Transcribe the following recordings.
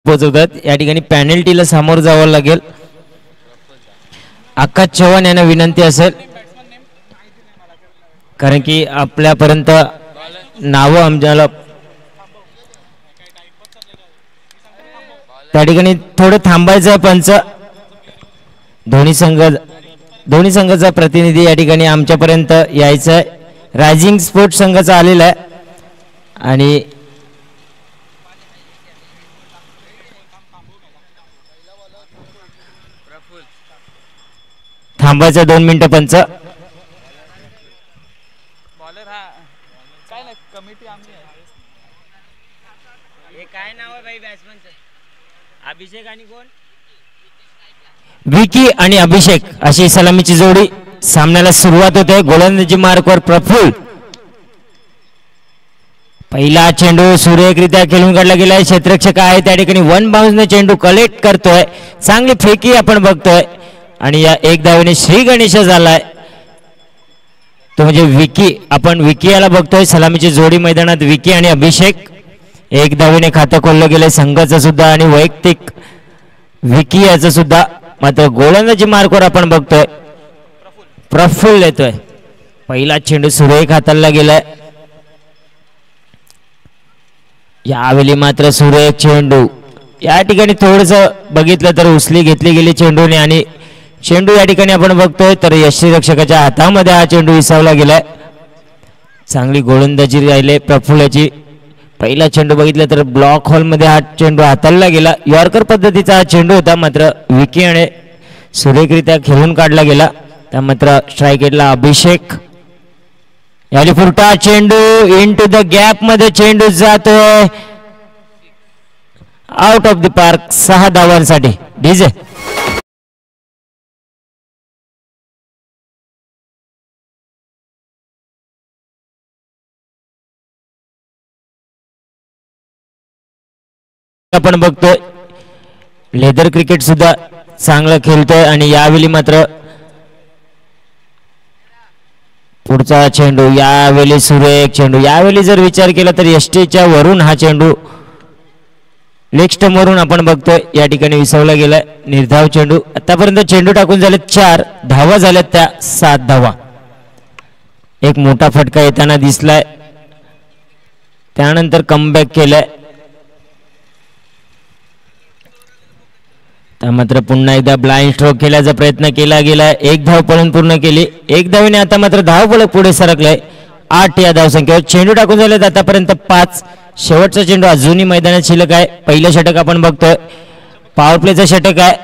पोहोचवतात या ठिकाणी पेनल्टीला सामोरं जावं लागेल. आकाश चव्हाण यांना विनंती असेल कारण की आपल्यापर्यंत नावं आमच्याला त्या ठिकाणी थोडं थांबायचं आहे. पंच दोन्ही संघाचा प्रतिनिधी या ठिकाणी आमच्यापर्यंत यायचं आहे. रायझिंग स्पोर्ट्स संघाचा आलेला आहे आणि थांबायचं 2 मिनिटं. पंच अभिषेक आणि कोण विकी आणि अभिषेक अशी सलामीची जोडी. सामन्याला सुरुवात होते. गोलंदाजी मार्कवर प्रफुल्ल. पहिला चेंडू सुरेखरित्या खेळून काढला गेलाय. क्षेत्ररक्षक आहे त्या ठिकाणी वन बाउन्सने चेंडू कलेक्ट करतोय. चांगली फेकी आपण बघतोय आणि या एक धावेने श्री गणेश झालाय तो म्हणजे विकी. आपण विकी याला बघतोय. सलामीची जोडी मैदानात विकी आणि अभिषेक. एक धावेने खातं खोललं गेलंय संघाचं सुद्धा आणि वैयक्तिक विकी याचं सुद्धा. मात्र गोलंदाजी मार्कवर आपण बघतोय प्रफुल्ल येतोय. पहिला चेंडू सुरेख हाताळला गेलाय. यावेळी मात्र सुरेख चेंडू या ठिकाणी थोडस बघितलं तर उचली घेतली गेली चेंडूने आणि चेंडू या ठिकाणी आपण बघतोय तर यष्टीरक्षकाच्या हातामध्ये हा चेंडू विसावला गेलाय. चांगली गोलंदाजी राहिले प्रफुल्लाची. पहिला चेंडू बघितलं तर ब्लॉक हॉल मध्ये हा चेंडू हाताळला गेला. यॉर्कर पद्धतीचा हा चेंडू होता. मात्र विकी आणि सुरेखरित्या खेळून काढला गेला. त्या मात्र स्ट्राईकेटला अभिषेक याली फुरटा चेंडू इनटू द गॅप मध्ये चेंडू जातोय आउट ऑफ द पार्क. 6 धावांसाठी डीजे. आपण बघतोय लेदर क्रिकेट सुद्धा चांगलं खेळतोय आणि यावेळी मात्र पुढचा चेंडू यावेळी सुरेख चेंडू. यावेळी जर विचार केला तर एसटीच्या वरून हा चेंडू लेग स्टंप वरून आपण बघतोय या ठिकाणी विसवला गेलाय. निर्धाव चेंडू. आतापर्यंत चेंडू टाकून झाले 4 धावा झाल्यात त्या 7 धावा. एक मोठा फटका येताना दिसलाय. त्यानंतर कमबॅक केलाय. मात्र पुन्हा एकदा ब्लाइंड स्ट्रोक खेळण्याचा प्रयत्न केला गेलाय. एक धाव पळून पूर्ण केली. एक धावेने आता मात्र धाव फलक पुढे सरकलाय. 8 या धावसंख्येवर. चेंडू टाकून झालेत आतापर्यंत 5. शेवटचा चेंडू अजूनही मैदानात शिल्लक आहे. पहिलं षटक आपण बघतोय पॉवर प्लेचं षटक आहे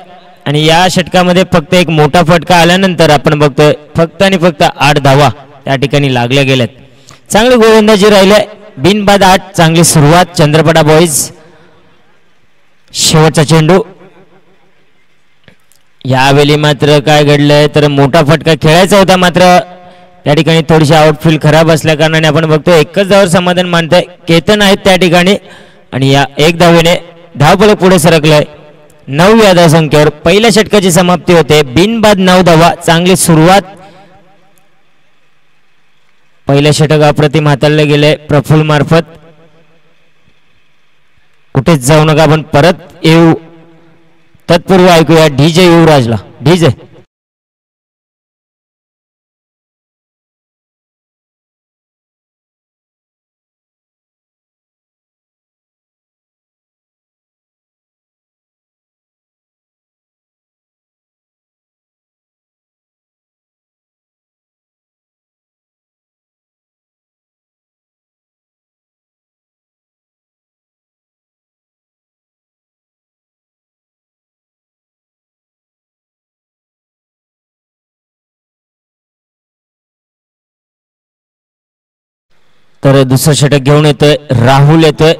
आणि या षटकामध्ये फक्त एक मोठा फटका आल्यानंतर आपण बघतोय फक्त आणि फक्त 8 धावा त्या ठिकाणी लागल्या गेल्यात. चांगली गोलंदाजी राहिल्या. बिनबाद 8. चांगली सुरुवात चंद्रपडा बॉईज. शेवटचा चेंडू. यावेळी मात्र काय घडलंय तर मोठा फटका खेळायचा होता. मात्र त्या ठिकाणी थोडीशी आउटफील्ड खराब असल्या कारणाने आपण बघतो एकच धावावर समाधान मानतंय. केतन आहेत त्या ठिकाणी आणि या एक धावेने धावफलक पुढे सरकलंय 9 या धावसंख्येवर. पहिल्या षटकाची समाप्ती होते. बिनबाद 9 धावा. चांगली सुरुवात. पहिल्या षटक अप्रतिम हाताळले गेले प्रफुल्ल मार्फत. कुठेच जाऊ नका आपण परत येऊ. तत्पूर्वी ऐकूया डीजे युवराजला. डीजे. तर दुसरं षटक घेऊन येतोय राहुल येतोय.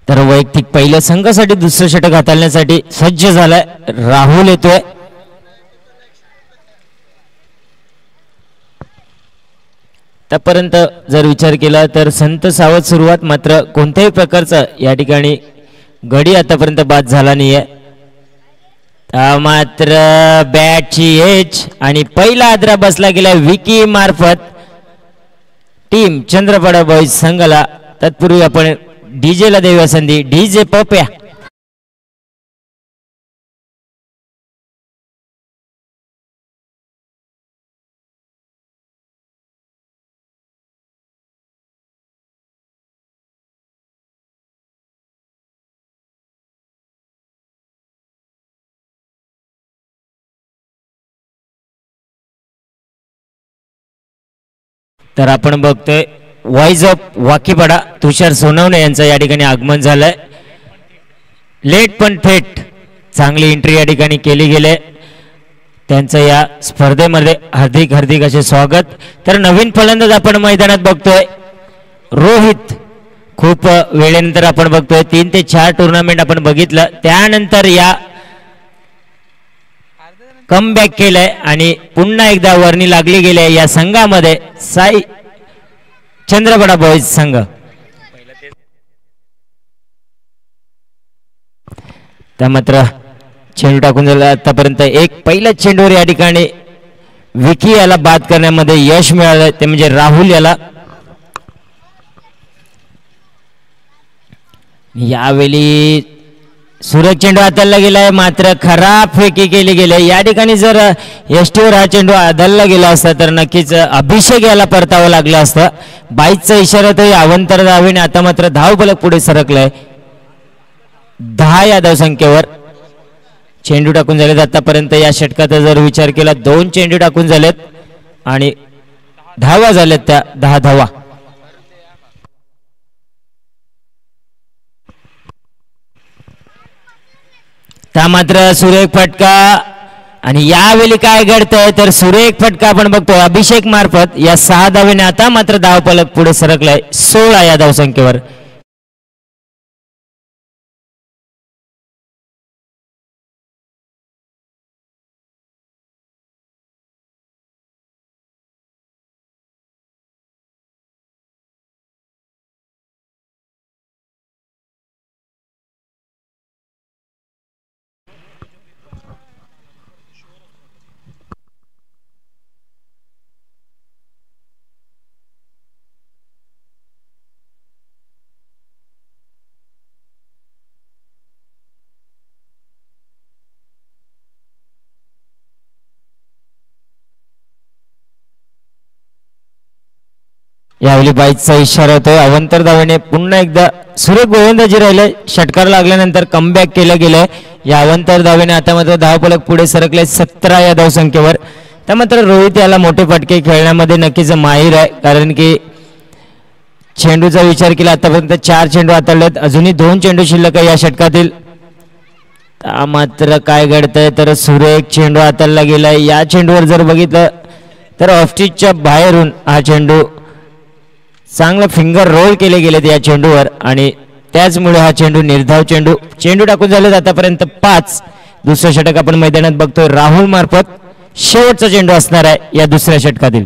तर वैयक्तिक पहिल्या संघासाठी दुसरं षटक हाताळण्यासाठी सज्ज झालाय राहुल येतोय. आतापर्यंत जर विचार केला तर संत सावध सुरुवात. मात्र कोणत्याही प्रकारचा या ठिकाणी गडी आतापर्यंत बाद झाला नाहीये. मात्र बॅटची एज आणि पहिला आदरा बसला गेला विकी मार्फत टीम चंद्रपाडा बॉईज संघाला. तत्पूर्वी आपण डीजे ला देऊया संधी. डीजे पप्या. तर आपण बघतोय व्हॉइस ऑफ वाकीपाडा तुषार सोनवणे यांचं या ठिकाणी आगमन झालंय. लेट पण थेट चांगली एंट्री या ठिकाणी केली गेले. त्यांचं या स्पर्धेमध्ये हार्दिक हार्दिक असे स्वागत. तर नवीन फलंदाज आपण मैदानात बघतोय रोहित. खूप वेळेनंतर आपण बघतोय 3 ते 4 टुर्नामेंट आपण बघितलं, त्यानंतर या कमबॅक केलंय आणि पुन्हा एकदा वर्णी लागली गेली या संघामध्ये साई चंद्रपाडा बॉईज संघ. त्या मात्र चेंडू टाकून झाला आतापर्यंत एक पहिल्याच चेंडूवर या ठिकाणी विकी याला बाद करण्यामध्ये यश मिळालं, ते म्हणजे राहुल याला. यावेळी सुरेख चेंडू हाताळला गेलाय, मात्र खराब फेकी केली गेली या ठिकाणी. जर एसटीवर हा चेंडू आदळला गेला असता तर नक्कीच अभिषेक याला परतावं लागलं असतं. 22चा इशारा तो अवंतर धावेने आता मात्र धाव फलक पुढे सरकलाय 10 या धावसंख्येवर. चेंडू टाकून झालेत आतापर्यंत या षटकाचा जर विचार केला 2 चेंडू टाकून झालेत आणि धावा झाल्यात त्या 10 धावा. त्या मात्र सुरेख फटका आणि यावेळी काय घडतंय तर सुरेख फटका आपण बघतोय अभिषेक मार्फत या 6 धावेने आता मात्र धाव फलक पुढे सरकलाय 16 या धावसंख्येवर. यावेळी 22चा इशारा होतोय अवंतर धावेने पुन्हा एकदा सुरेख गोलंदाजी राहिले. षटकार लागल्यानंतर कमबॅक केलं गेलंय या अवंतर धावेने आता मात्र धावफलक पुढे सरकले 17 या धावसंख्येवर. त्या मात्र रोहित याला मोठे फटके खेळण्यामध्ये नक्कीच माहीर आहे, कारण की चेंडूचा विचार केला आतापर्यंत 4 चेंडू हाताळलेत, अजूनही 2 चेंडू शिल्लक आहे या षटकातील. मात्र काय घडतंय तर सुरेख चेंडू हाताळला गेलाय. या चेंडूवर जर बघितलं तर ऑफस्टिकच्या बाहेरून हा चेंडू चांगला फिंगर रोल केले गेलेत या चेंडूवर आणि त्याचमुळे हा चेंडू निर्धाव चेंडू टाकून झालेत आतापर्यंत 5. दुसरं षटक आपण मैदानात बघतोय राहुल मार्फत शेवटचा चेंडू असणार आहे या दुसऱ्या षटकातील.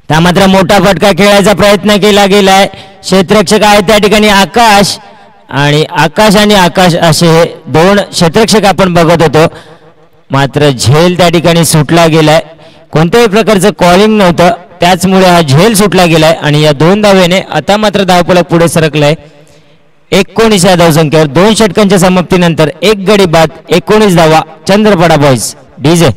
त्या मात्र मोठा फटका खेळायचा प्रयत्न केला गेलाय. क्षेत्ररक्षक आहे त्या ठिकाणी आकाश आणि आकाश असे हे 2 क्षेत्ररक्षक आपण बघत होतो, मात्र झेल त्या ठिकाणी सुटला गेलाय. कोणत्याही प्रकारचं कॉलिंग नव्हतं, त्याचमुळे हा झेल सुटला गेलाय आणि या 2 धावेने आता मात्र धावफलक पुढे सरकलाय 19 या धावसंख्येवर. 2 षटकांच्या समाप्तीनंतर 1 गडी बाद 19 धावा चंद्रपाडा बॉईज. डीजे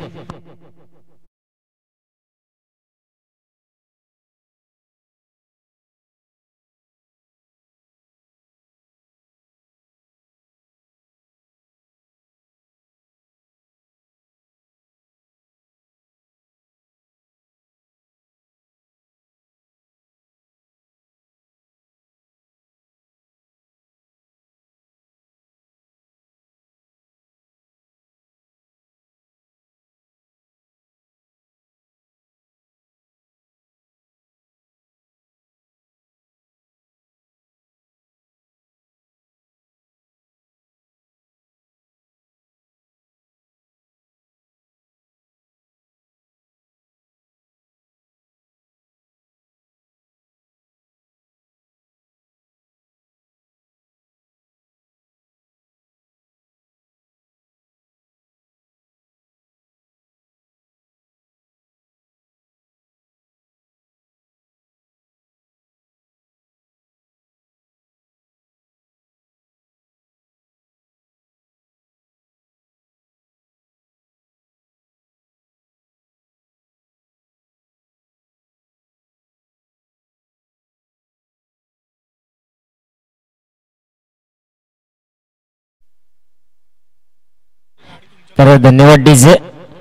तर धन्यवाद डीजे.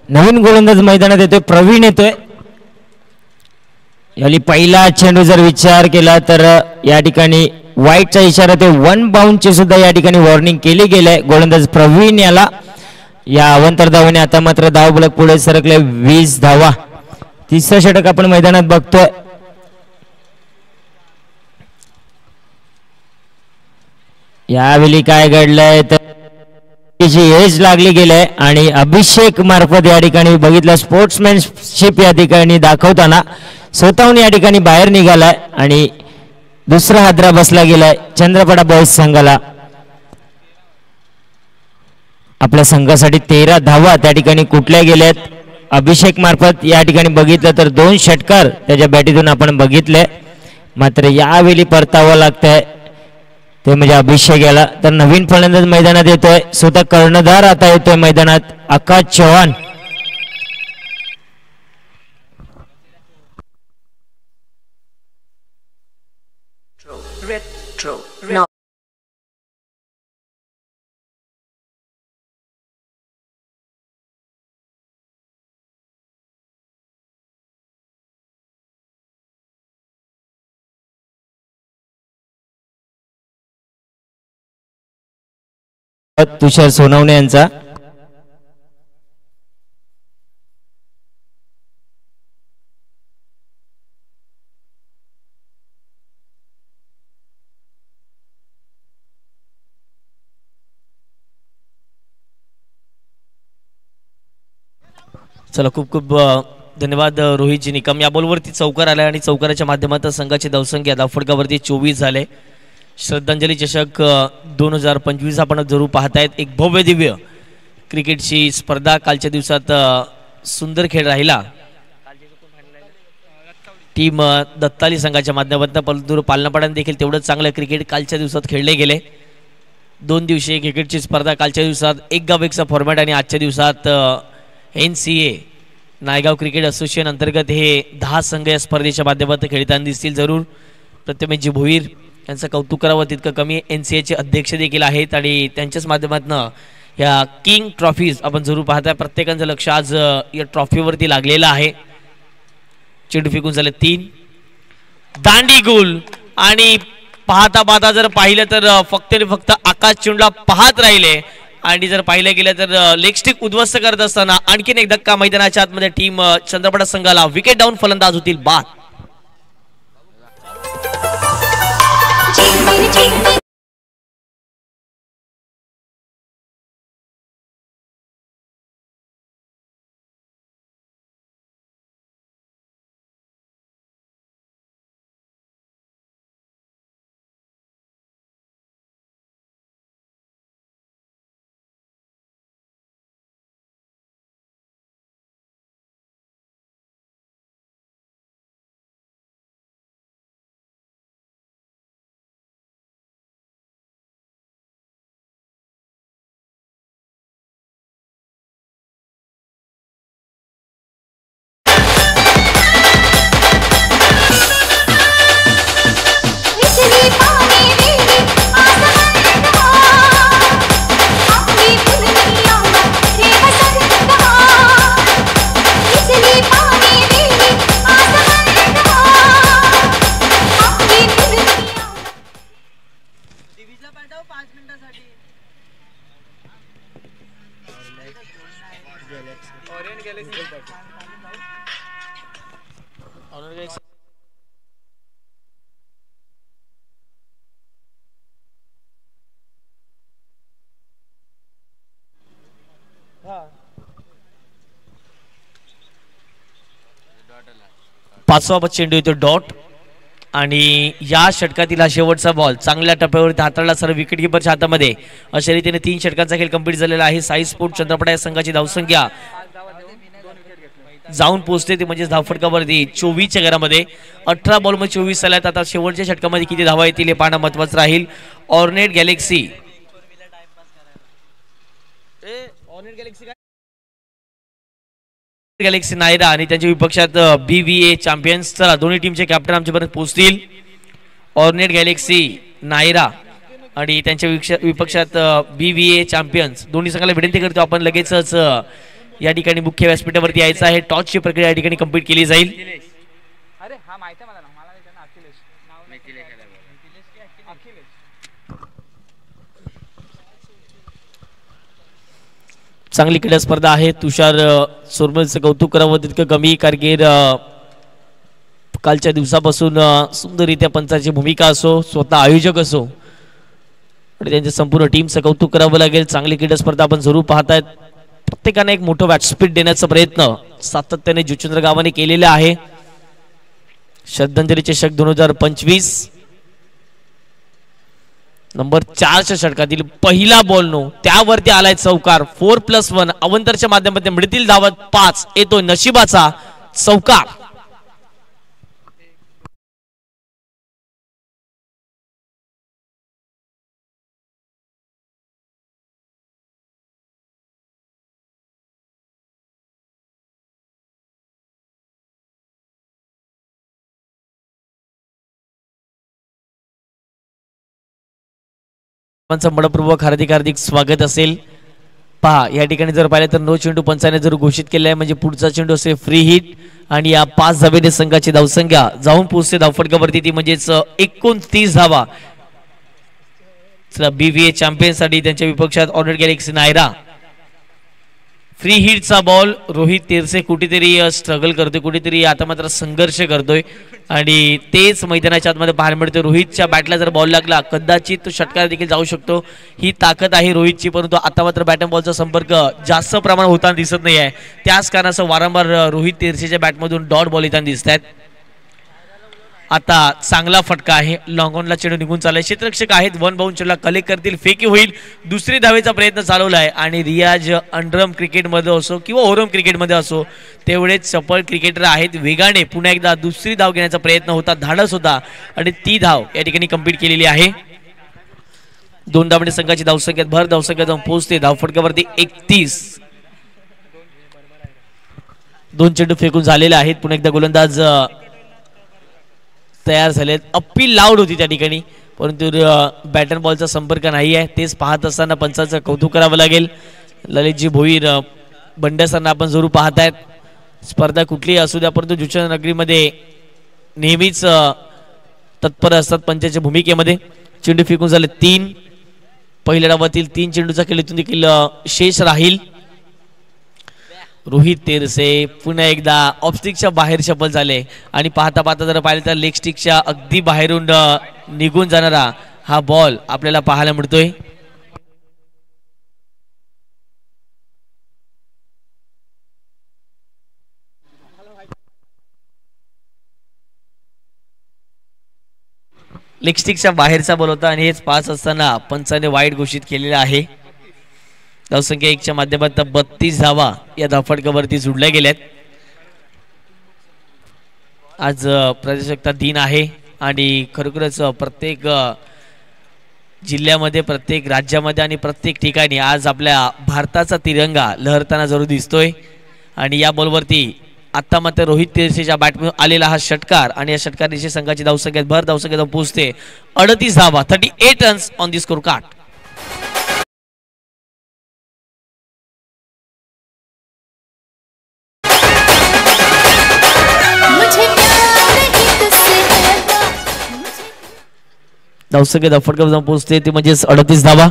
नवीन गोलंदाज मैदानात येतोय, प्रवीण येतोय. याली पहिला चेंडू जर विचार केला तर या ठिकाणी वाईटचा इशारा, ते 1 बाउंडची सुद्धा या ठिकाणी वॉर्निंग केली गेली. गोलंदाज प्रवीण याला या अवंतर धावाने आता मात्र धाव फलक पुढे सरकले 20 धावा. तिसरं षटक आपण मैदानात बघतोय. यावेळी काय घडलंय तर एज लागली गेले आणि अभिषेक मार्फत या ठिकाणी बघितलं स्पोर्ट्समॅनशिप या ठिकाणी दाखवताना स्वतःहून या ठिकाणी बाहेर निघालाय आणि दुसरा हादरा बसला गेलाय चंद्रपडा बॉईज संघाला. आपल्या संघासाठी 13 धावा त्या ठिकाणी कुठल्या गेल्यात. अभिषेक मार्फत या ठिकाणी बघितलं तर 2 षटकार त्याच्या बॅटीतून आपण बघितले, मात्र यावेळी परतावं लागतंय ते म्हणजे अभिषेक याला. तर नवीन फलंदाज मैदानात येतोय, स्वतः कर्णधार आता येतोय मैदानात, आकाश चव्हाण. तुषार सोनवणे यांचा. चला खूप खूप धन्यवाद रोहितजी निकम. या बॉलवरती चौकार आला आणि चौकाराच्या माध्यमातून संघाची धावसंख्या धावफटकावरती 24 झाले. श्रद्धांजली चषक 2025 आपण जरूर पाहतायत. एक भव्य दिव्य क्रिकेटची स्पर्धा कालच्या दिवसात सुंदर खेळ राहिला. टीम दत्ताली संघाच्या माध्यमातून परंतु पालनापाड्याने देखील तेवढंच चांगलं क्रिकेट कालच्या दिवसात खेळले गेले. 2 दिवसीय क्रिकेटची स्पर्धा कालच्या दिवसात एक गाव एकचा फॉर्मॅट आणि आजच्या दिवसात NCA नायगाव क्रिकेट असोसिएशन अंतर्गत हे 10 संघ या स्पर्धेच्या माध्यमातून खेळताना दिसतील. जरूर प्रथमेशजी भोईर यांचं कौतुक करावं तितकं कमी. NCAचे अध्यक्ष देखील आहेत आणि त्यांच्याच माध्यमातून या किंग ट्रॉफीज आपण जरूर पाहताय. प्रत्येकाचं लक्ष आज या ट्रॉफीवरती लागलेलं आहे. चेंडू फेकून झाले 3 दांडी गुल आणि पाहता पाहता जर पाहिलं तर फक्त आकाश चेंडूला पाहत राहिले आणि जर पाहिलं गेलं तर लेग स्टिक उद्ध्वस्त करत असताना आणखीन एक धक्का मैदानाच्या आतमध्ये टीम चंद्रपडा संघाला विकेट डाऊन फलंदाज होतील बाद. पाचवा चेंडू येतो डॉट आणि या षटकातील हा शेवटचा बॉल चांगल्या टप्प्यावरती हाताळला सर्व विकेट किपरच्या हातामध्ये. अशा रीतीने 3 षटकांचा खेळ कंप्लीट झालेला आहे. साई स्पोर्ट चंद्रपडा या संघाची धावसंख्या जाऊन पोहोचते ते म्हणजे धावफटकावरती 24च्या घरामध्ये. 18 बॉलमध्ये 24 झाल्यात. आता शेवटच्या षटकामध्ये किती धावा येतील हे पाहणं महत्वाचं राहील. ऑर्नेट गॅलेक्सी नायरा आणि त्यांच्या विपक्षात BVA चॅम्पियन्स. चला दोन्ही टीमचे कॅप्टन आमच्यापर्यंत पोहोचतील. ऑर्नेट गॅलेक्सी नायरा आणि त्यांच्या विपक्षात BVA चॅम्पियन्स दोन्ही संघाला विनंती करतो आपण लगेचच या ठिकाणी मुख्य व्यासपीठावरती यायचं आहे. टॉसची प्रक्रिया या ठिकाणी कंप्लीट केली जाईल. चांगली क्रीडा स्पर्धा आहे. तुषार सोरमलचं कौतुक करावं तितकं कमी, कारण कालच्या दिवसापासून सुंदररित्या पंचाची भूमिका असो, स्वतः आयोजक असो आणि त्यांच्या संपूर्ण टीमचं कौतुक करावं लागेल. चांगली क्रीडा स्पर्धा आपण जरूर पाहतायत. प्रत्येकाने एक मोठं व्यासपीठ देण्याचा प्रयत्न सातत्याने जुचंद्र गावाने केलेला आहे. श्रद्धांजली चषक 2025 नंबर 4च्या षटकातील पहिला बॉल नो त्यावरती आलाय चौकार. 4+1 अवंतरच्या माध्यमातून मिळतील धावत 5. येतो नशिबाचा चौकार. मनपूर्वक हार्दिक हार्दिक स्वागत असेल. पहा या ठिकाणी जर पाहिलं तर नो चेंडू पंचाने जर घोषित केलं आहे म्हणजे पुढचा चेंडू असेल फ्री हिट आणि या 5 धावेने संघाची धावसंख्या जाऊन पोहोचते धावफटकावरती ती म्हणजेच 29 धावा. BVA चॅम्पियन साठी त्यांच्या विपक्षात ऑर्डर गॅलेक्सी नायरा. फ्री हिटचा बॉल रोहित तेरसे कुठेतरी स्ट्रगल करतोय, कुठेतरी आता मात्र संघर्ष करतोय आणि तेच मैदानाच्या आतमध्ये पाहायला मिळतोय. रोहितच्या बॅटला जर बॉल लागला कदाचित तो षटकार देखील जाऊ शकतो. ही ताकद आहे रोहितची, परंतु आता मात्र बॅट अँड बॉलचा संपर्क जास्त प्रमाणात होताना दिसत नाही आहे. त्याच कारणाचं वारंवार रोहित तेरसेच्या बॅटमधून डॉट बॉल येताना दिसत आहेत. आता चांगला फटका आहे. लॉंग ऑनला चेंडू निघून चाललाय. क्षेत्ररक्षक आहेत, 1 बाउंड चेंडूला कलेक्ट करतील, फेकी होईल. दुसरी धावेचा प्रयत्न चालवला आहे आणि रियाज अंडरम क्रिकेटमध्ये असो किंवा ओव्हरऑल क्रिकेटमध्ये असो तेवढेच चपळ क्रिकेटर आहेत. वेगाने पुन्हा एकदा दुसरी धाव घेण्याचा प्रयत्न होता, धाडस होता आणि ती धाव या ठिकाणी कंप्लीट केलेली आहे. 2 धावणे संघाची धावसंख्येत भर धावसंख्या जाऊन पोहोचते धावफटकावरती 31. 2 चेंडू फेकून झालेले आहेत. पुन्हा एकदा गोलंदाज तयार झालेत. अपील लाऊड होती त्या ठिकाणी, परंतु बॅट अँड बॉलचा संपर्क नाही आहे. तेच पाहत असताना पंचाचं कौतुक करावं लागेल. ललितजी भोईर बंड्यासांना आपण जरूर पाहतायत. स्पर्धा कुठलीही असू द्या, परंतु जुचंद्र नगरीमध्ये नेहमीच तत्पर असतात पंचाच्या भूमिकेमध्ये. चेंडू फेकून झाले 3. पहिल्या डावातील 3 चेंडूचा खेळीतून देखील शेष राहील. रोहित तेरसे पुन्हा एकदा ऑफस्टिकच्या बाहेर शफल झाले आणि पाहता पाहता जर पाहिलं तर लेग स्टिकच्या अगदी बाहेरून निघून जाणारा हा बॉल आपल्याला पाहायला मिळतोय. लेग स्टिकच्या बाहेरचा बॉल होता आणि हेच 5 असताना पंचाने वाईट घोषित केलेला आहे. धावसंख्या 1च्या माध्यमातून 32 धावा या धावफटकावरती जुडल्या गेल्यात. आज प्रजासत्ताक दिन आहे आणि खरोखरच प्रत्येक जिल्ह्यामध्ये, प्रत्येक राज्यामध्ये आणि प्रत्येक ठिकाणी आज आपल्या भारताचा तिरंगा लहरताना जरूर दिसतोय. आणि या बॉलवरती आता मात्र रोहित तेरसेच्या बॅटमधून आलेला हा षटकार आणि या षटकाराची संघाची धावसंख्येत भर धावसंख्येत पोहोचते 38 धावा. 38 runs on the score card. धावसंख्या धावफटका जाऊन पोहोचते ती म्हणजेच 38 धावा.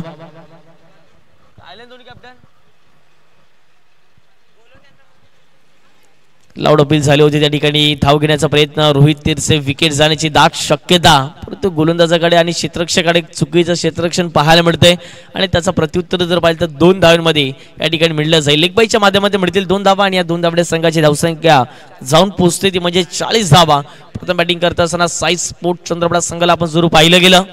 लाऊड अपील झाले होते त्या ठिकाणी. धाव घेण्याचा प्रयत्न, रोहित तेरसे विकेट जाण्याची दाट शक्यता, परंतु गोलंदाजाकडे आणि क्षेत्ररक्षकाकडे चुकीचं क्षेत्ररक्षण पाहायला मिळतंय आणि त्याचा प्रत्युत्तर जर पाहिलं तर 2 धावांमध्ये या ठिकाणी मिळलं जाईल. लेगबाईच्या माध्यमातून मिळतील 2 धावा आणि या 2 धावड्या संघाची धावसंख्या जाऊन पोहोचते ती म्हणजे 40 धावा. प्रथम बॅटिंग करत असताना साई स्पोर्ट चंद्रपडा संघाला आपण जरूर पाहिलं गेलं.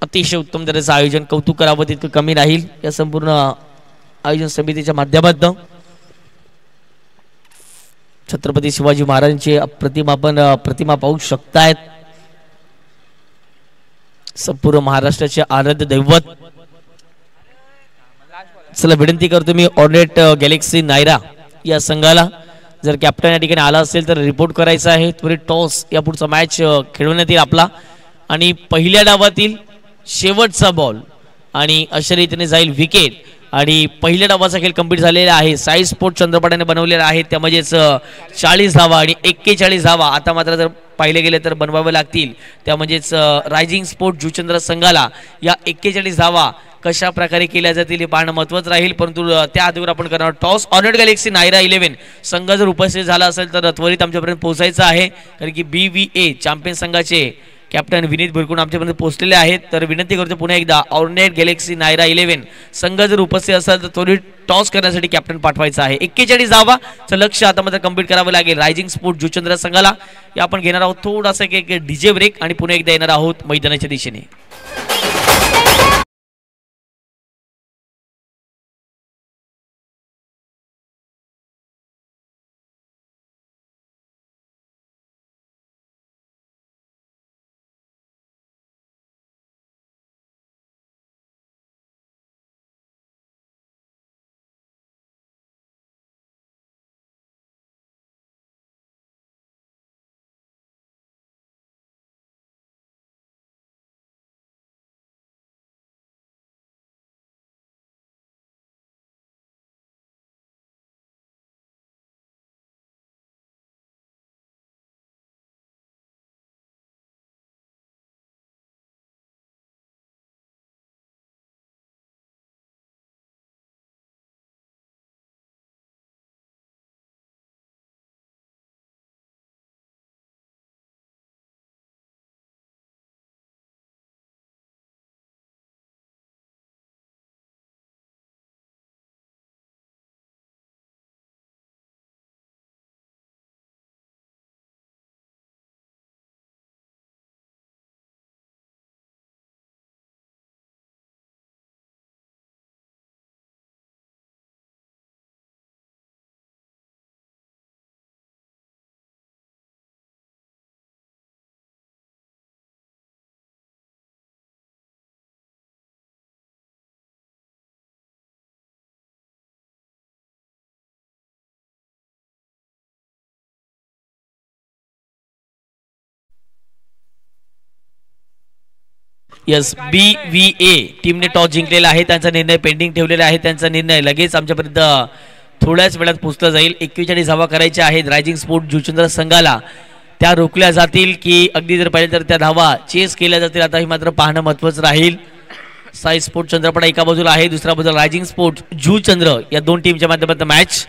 अतिशय उत्तम दर्जाचं आयोजन, कौतुक करावं तितकं कमी राहील या संपूर्ण आयोजन समितीच्या माध्यमातून. छत्रपती शिवाजी महाराजांची प्रतिमा पाहू शकतायत. संपूर्ण महाराष्ट्राचे आराध्य दैवत. चला विनंती करतो मी ऑर्नेट गॅलेक्सी नायरा या संघाला, जर कॅप्टन या ठिकाणी आला असेल तर रिपोर्ट करायचा आहे. त्वरित टॉस या पुढचा मॅच खेळवण्यात येईल आपला आणि पहिल्या डावातील शेवटचा बॉल आणि अशा रीतीने जाईल विकेट आणि पहिल्या डावाचा खेळ कंप्लीट झालेला आहे. साई स्पोर्ट चंद्रपाड्याने बनवलेला आहे त्या म्हणजेच 40 धावा आणि 41 धावा आता मात्र जर पाहिले गेले तर बनवावे लागतील त्या म्हणजेच रायझिंग स्पोर्ट जुचंद्र संघाला. या 41 धावा कशा प्रकारे केल्या जातील हे पाहणं महत्त्वाचं राहील. परंतु त्या अगोदर आपण करणार टॉस. ऑर्नेट गॅलेक्सी नायरा 11 संघ जर उपस्थित झाला असेल तर त्वरित आमच्यापर्यंत पोहोचायचं आहे कारण की BVA चॅम्पियन संघाचे कॅप्टन विनीत भुरकुण आमच्यापर्यंत पोहोचलेले आहेत. तर विनंती करतो पुन्हा एकदा ऑर्नेट गॅलेक्सी नायरा 11 संघ जर उपस्थित असेल तर त्वरित टॉस करण्यासाठी कॅप्टन पाठवायचा आहे. 41 धावाचं लक्ष आता मात्र कंप्लीट करावं लागेल रायझिंग स्पोर्ट जुचंद्र संघाला. या आपण घेणार आहोत थोडासा एक डीजे ब्रेक आणि पुन्हा एकदा येणार आहोत मैदानाच्या दिशेने. यस BVA टीमने टॉस जिंकलेला आहे. त्यांचा निर्णय पेंडिंग ठेवलेला आहे. त्यांचा निर्णय लगेच आमच्यापर्यंत थोड्याच वेळात पोहोचला जाईल. 41 धावा करायच्या आहेत रायझिंग स्पोर्ट जुचंद्र संघाला. त्या रोखल्या जातील की अगदी जर पाहिजे तर त्या धावा चेस केल्या जातील आता हे मात्र पाहणं महत्त्वाचं राहील. साई स्पोर्ट चंद्रपडा एका बाजूला आहे दुसऱ्या बाजूला रायझिंग स्पोर्ट जुचंद्र या दोन टीमच्या माध्यमातून मॅच.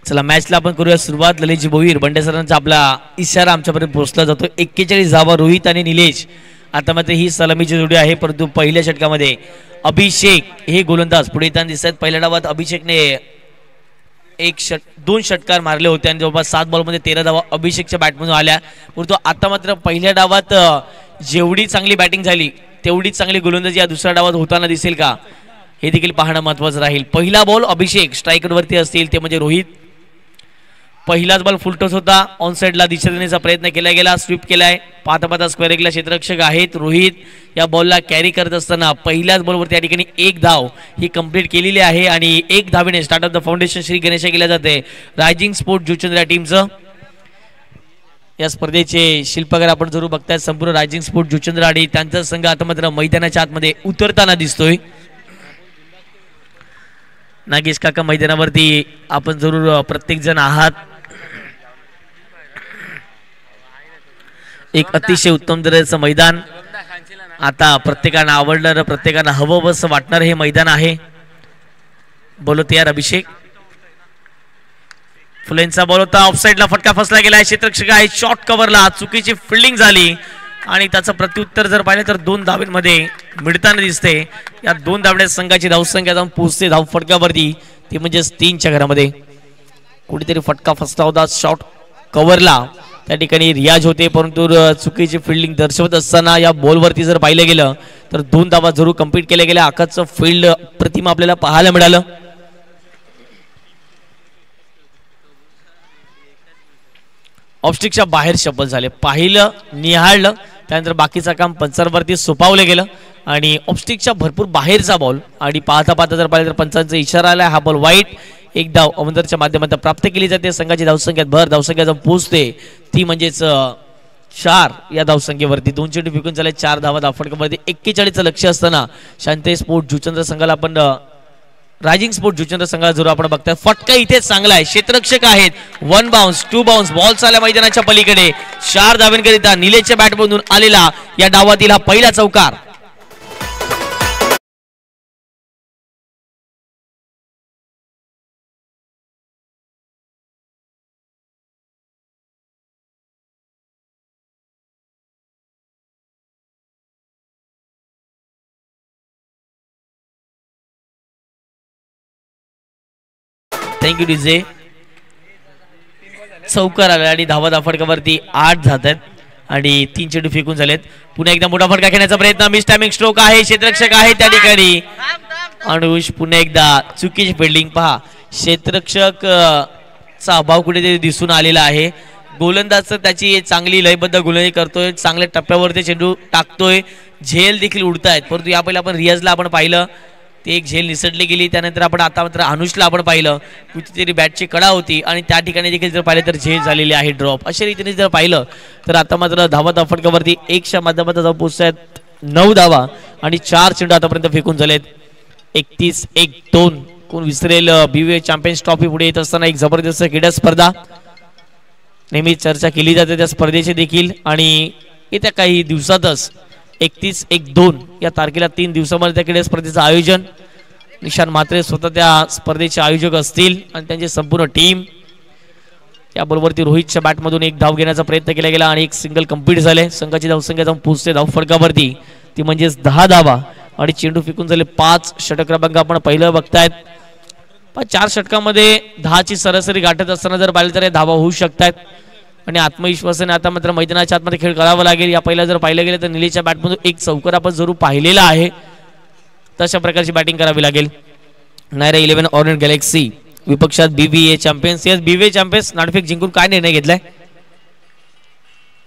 चला मॅचला आपण करूया सुरुवात. ललितजी भोईर बंडे सरांचा आपला इशारा आमच्यापर्यंत पोहोचला जातो. 41 धावा रोहित आणि निलेश आता मात्र ही सलामीची जोडी आहे. परंतु पहिल्या षटकामध्ये अभिषेक हे गोलंदाज पुढे येताना दिसत. पहिल्या डावात अभिषेकने दोन षटकार मारले होते आणि जवळपास 7 बॉलमध्ये 13 धावा अभिषेकच्या बॅटमधून आल्या. परंतु आता मात्र पहिल्या डावात जेवढी चांगली बॅटिंग झाली तेवढीच चांगली गोलंदाजी या दुसऱ्या डावात होताना दिसेल का हे देखील पाहणं महत्त्वाचं राहील. पहिला बॉल अभिषेक स्ट्रायकरवरती असतील ते म्हणजे रोहित. पहिलाच बॉल फुलटॉस होता, ऑन साईडला दिशा देण्याचा प्रयत्न केला गेला, स्वीप केलाय. पाहता पाहता स्क्वेअर एकला क्षेत्ररक्षक आहेत रोहित. या बॉलला कॅरी करत असताना पहिल्याच बॉलवरती या ठिकाणी एक धाव ही कंप्लीट केलेली आहे आणि एक धावेने start of the foundation Shri Ganesh केल्या जाते रायझिंग स्पोर्ट जुचंद्र टीमचं. या स्पर्धेचे शिल्पकार आपण जरूर बघताय संपूर्ण रायझिंग स्पोर्ट जुचंद्र आणि त्यांचा संघ आता मात्र मैदानाच्या आतमध्ये उतरताना दिसतोय. नागेश काका मैदानावरती आपण जरूर प्रत्येक जण आहात. एक अतिशय उत्तम दर्जाचं मैदान, आता प्रत्येकानं आवडणारं प्रत्येकानं हवं बस वाटणारं हे मैदान आहे. बोलो तयार अभिषेक. फुलेंचा बॉल होता, ऑफसाईडला फटका फसला गेला. क्षेत्ररक्षक आहे, शॉर्ट कव्हरला चुकीची फिल्डिंग झाली आणि त्याचं प्रत्युत्तर जर पाहिलं तर 2 धावांमध्ये मिळताना दिसते. या 2 धावण्यात संघाची धावसंख्या जाऊन पोहोचते धाव फटक्यावरती, ती म्हणजेच 3च्या घरामध्ये. कुठेतरी फटका फसला होता शॉर्ट कव्हरला, त्या ठिकाणी रियाज होते, परंतु चुकीची फिल्डिंग दर्शवत असताना या बॉलवरती जर पाहिलं गेलं तर 2 धावा जरूर कंप्लीट केल्या गेल्या. आकाशचं फील्ड प्रतिमा आपल्याला पाहायला मिळालं. ऑफस्टिकच्या बाहेर शफल झाले, पाहिलं निहाळलं, त्यानंतर बाकीचं काम पंचांवरती सोपावलं गेलं आणि ऑफस्टिकच्या भरपूर बाहेरचा बॉल आणि पाहता पाहता जर पाहिलं तर पंचांचा इशारा आला. हा बॉल वाईट. एक धाव अवंदरच्या माध्यमातून प्राप्त केली जाते. संघाची धावसंख्येत भर धावसंख्या जाऊन पोहोचते, ती म्हणजेच 4 या धावसंख्येवरती. 2 चेंडू फेकून झाले, 4 धावा धावफटकावरती. 41चं लक्ष असताना शांती स्पोर्ट जुचंद्र संघाला आपण रायझिंग स्पोर्ट जुचंद्र संघाला जरूर आपण बघताय. फटका इथेच चांगला आहे, क्षेत्ररक्षक आहेत. 1 बाउन्स 2 बाउन्स बॉल चालला मैदानाच्या पलीकडे. 4 धावांकरिता निलेशच्या बॅटमधून आलेला या डावातील हा पहिला चौकार. Thank you DJ. चौकार आला आणि धावा धाफटकावरती 8 जात आहेत आणि 3 चेंडू फेकून झालेत. पुन्हा एकदा मोठा फटका घेण्याचा प्रयत्न, मिस टायमिंग स्ट्रोक आहे. क्षेत्ररक्षक आहे त्या ठिकाणी. अनुष पुन्हा एकदा चुकीची फिल्डिंग. पहा क्षेत्ररक्षक चा अभाव कुठेतरी दिसून आलेला आहे. गोलंदाज त्याची चांगली लयबद्ध गोलंदाजी करतोय, चांगल्या टप्प्यावरती चेंडू टाकतोय, झेल देखील उडतायत. परंतु या पहिला आपण रियाजला आपण पाहिलं ते एक झेल निसटली गेली. त्यानंतर आपण आता मात्र अनुषला आपण पाहिलं कुठेतरी बॅटची कडा होती आणि त्या ठिकाणी देखील जर पाहिलं तर झेल झालेली आहे ड्रॉप. अशा रीतीने जर पाहिलं तर आता मात्र धावा धावफटकावरती 1च्या माध्यमातून जाऊन पोहोचत 9 धावा आणि 4 चेंडू आतापर्यंत फेकून झालेत. 31-1-2. कोण विसरेल BVA चॅम्पियन्स ट्रॉफी पुढे येत असताना एक जबरदस्त क्रीडा स्पर्धा नेहमी चर्चा केली जाते त्या स्पर्धेची देखील. आणि येत्या काही दिवसातच 31-1-2 या तारखेला 3 दिवसामध्ये त्या क्रीडा स्पर्धेचं आयोजन. निशान मात्रे स्वतः त्या स्पर्धेचे आयोजक असतील आणि त्यांची संपूर्ण टीम. या बॉलवरती रोहितच्या बॅटमधून एक धाव घेण्याचा प्रयत्न केला गेला आणि एक सिंगल कंप्लीट झाले. संघाची धावसंख्या जाऊन पोहोचते धाव फडकावरती, ती म्हणजेच 10 धावा आणि चेंडू फेकून झाले 5. षटक क्रमांक आपण पहिलं बघतायत. 4 षटकामध्ये 10ची सरासरी गाठत असताना जर पाहिलं तर हे धावा होऊ शकतात आणि आत्मविश्वासाने आता मात्र मैदानाच्या आतमध्ये खेळ करावा लागेल. या पहिला जर पाहिलं गेलं तर निलेशच्या बॅटमधून एक चौकार आपण जरूर पाहिलेला आहे. तशा प्रकारची बॅटिंग करावी लागेल. नायरा 11 ऑरेंज गॅलेक्सी विपक्षात BVA champions. Yes BVA champions नाणेफेक जिंकून काय निर्णय घेतलाय?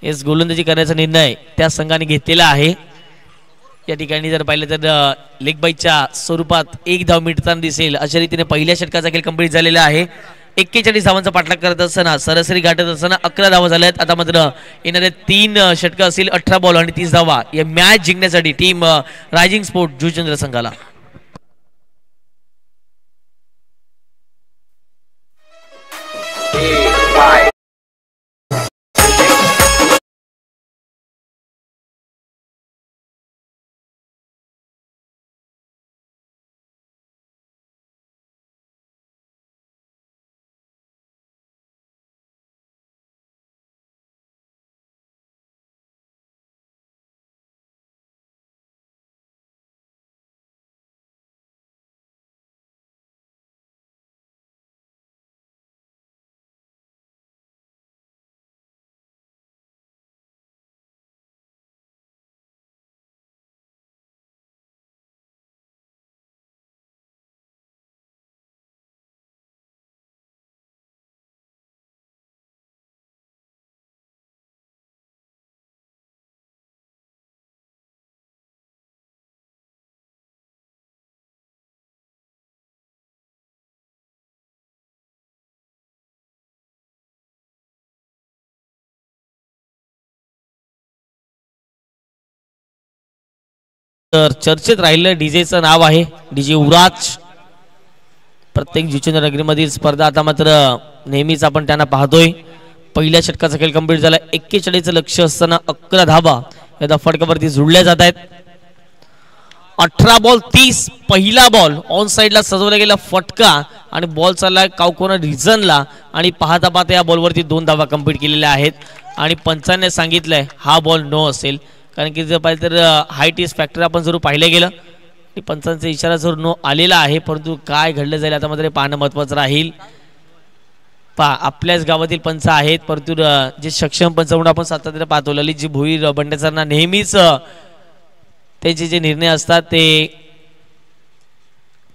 येस गोलंदाजी करण्याचा निर्णय त्या संघाने घेतलेला आहे. या ठिकाणी जर पाहिलं तर लेग बाईच्या स्वरूपात एक धाव मिळताना दिसेल. अशा रीतीने पहिल्या षटकाचा खेळ कंप्लीट झालेला आहे. 41 धावांचा पाठलाग करत असताना सरासरी गाठत असताना 11 धावा झाल्यात. आता मात्र येणारे 3 षटकं असतील, 18 बॉल आणि 30 धावा या मॅच जिंकण्यासाठी टीम रायझिंग स्पोर्ट जुचंद्र संघाला. तर चर्चेत राहिलेलं डीजेचं नाव आहे डीजे उराज. प्रत्येक जुचंद्र नगरीमधील स्पर्धा आता मात्र नेहमीच आपण त्यांना पाहतोय. पहिल्या षटकाचा खेळ कंप्लीट झाला. 41 लक्ष असताना 11 धाबा या फटकावरती जुळल्या जात आहेत. 18 बॉल 30. पहिला बॉल ऑन साईडला सजवला गेला फटका आणि बॉल चालला कावकोना रिझनला आणि पाहता पाहता या बॉलवरती 2 धावा कंप्लीट केलेल्या आहेत आणि पंचांनी सांगितलंय हा बॉल नो असेल. कारण की जर पाहिलं तर हाईट इज फॅक्टर आपण जरूर पाहिलं गेलं की पंचांचा इशारा जरूर नो आलेला आहे. परंतु काय घडलं जाईल आता मात्र पाहणं महत्वाचं राहील. आपल्याच गावातील पंच आहेत परंतु जे सक्षम पंच म्हणून आपण सातत्याने पाहतो ललितजी भोईर बंडेसरांना नेहमीच त्यांचे जे निर्णय असतात ते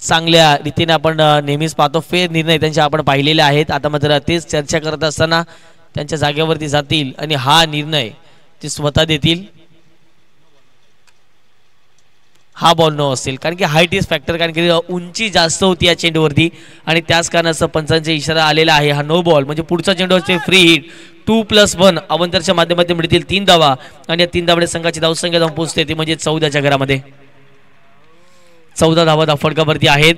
चांगल्या रीतीने आपण नेहमीच पाहतो. फेर निर्णय त्यांचे आपण पाहिलेले आहेत. आता मात्र तेच चर्चा करत असताना त्यांच्या जागेवरती जातील आणि हा निर्णय ते स्वतः देतील. हा बॉल नो असेल कारण की हाईट इज फॅक्टर. कारण की उंची जास्त होती या चेंडूवरती आणि त्याच कारणास्तव पंचांचा इशारा आलेला आहे हा नो बॉल. म्हणजे पुढचा चेंडू असते फ्री हिट. 2+1 अवंतरच्या माध्यमातून मिळतील 3 धावा आणि या 3 धावडे संघाची धावसंख्या जाऊन पोहोचते ती म्हणजे 14च्या घरामध्ये. 14 धावा फटकावरती आहेत.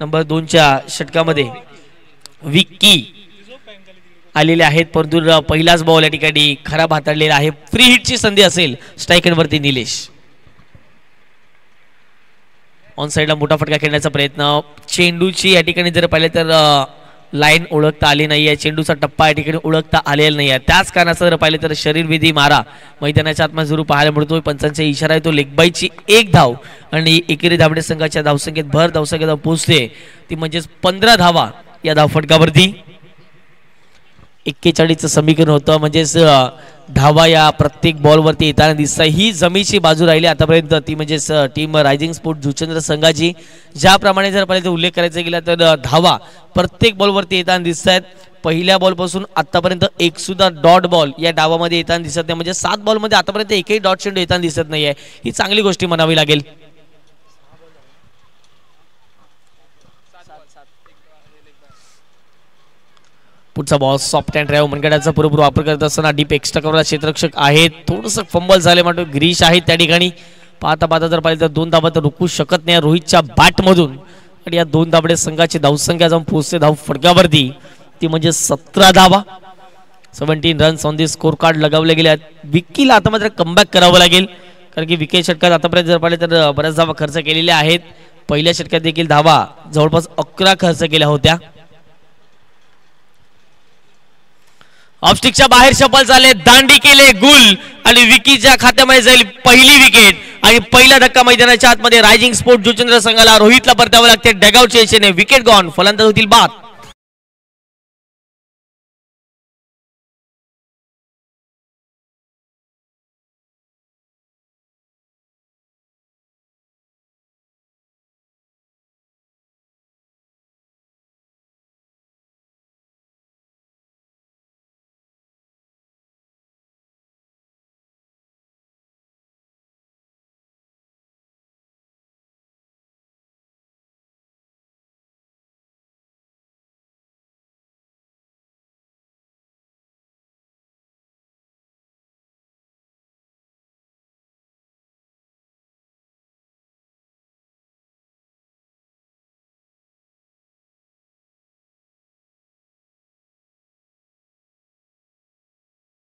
नंबर 2च्या षटकामध्ये विक्की आलेले आहेत परंतु पहिलाच बॉल या ठिकाणी खराब हाताळलेला आहे. फ्री हिटची संधी असेल स्ट्रायकरवरती निलेश. ऑन साईडला मोठा फटका खेळण्याचा प्रयत्न. चेंडूची या ठिकाणी जर पाहिलं तर लाईन ओळखता आली नाही आहे. चेंडूचा टप्पा या ठिकाणी ओळखता आलेला नाही आहे. त्याच कारणाचं जर पाहिलं तर शरीरविधी मारा मैदानाच्या आतमध्ये जरूर पाहायला मिळतोय. पंचांचा इशारा आहे तो लेगबाईची 1 धाव आणि एकेरी धावडे संघाच्या धावसंख्येत भर धावसंख्येत पोहोचते ती म्हणजेच 15 धावा या धावफटकावरती. 41चं समीकरण होतं म्हणजेच धावा या प्रत्येक बॉलवरती येताना दिसतं. ही जमीची बाजू राहिली आतापर्यंत ती म्हणजेच टीम रायझिंग स्पोर्ट जुचंद्र संघाची. ज्याप्रमाणे जर पाहिजे उल्लेख करायचा गेला तर धावा प्रत्येक बॉलवरती येताना दिसत आहेत. पहिल्या बॉलपासून आतापर्यंत एक सुद्धा डॉट बॉल या डावामध्ये येताना दिसत नाही. म्हणजे 7 बॉलमध्ये आतापर्यंत एकही डॉट चेंडू येताना दिसत नाही आहे. ही चांगली गोष्टी म्हणावी लागेल. पुढचा बॉल सॉफ्ट अँड ड्राईव्ह मनगडाचा पुरेपूर वापर करत असताना डीप एक्स्ट्रा कव्हरला क्षेत्ररक्षक आहेत. थोडंसं फंबल झाले म्हणजे ग्रीश आहेत त्या ठिकाणी. पाहता पाहता जर पाहिलं तर 2 धाबा तर रोखू शकत नाही रोहितच्या बॅटमधून आणि या 2 धाबडे संघाची धावसंख्या जाऊन पोहोचते धाव फटकावरती ती म्हणजे 17 धावा. 17 runs on the score card लगावले गेले आहेत. विक्कीला आता मात्र कमबॅक करावं लागेल कारण की विकेट षटकात आतापर्यंत जर पाहिलं तर बऱ्याच धावा खर्च केलेल्या आहेत. पहिल्या षटकात देखील धावा जवळपास 11 खर्च केल्या होत्या. ऑफस्टिकच्या बाहेर शफल झाले दांडी केले गुल आणि विकीच्या खात्यामध्ये जाईल पहिली विकेट आणि पहिला धक्का मैदानाच्या आतमध्ये रायझिंग स्पोर्ट जुचंद्र संघाला रोहितला परतावं लागते. डगआउटच्या दिशेने विकेट गॉन. फलंदाज होतील बाद.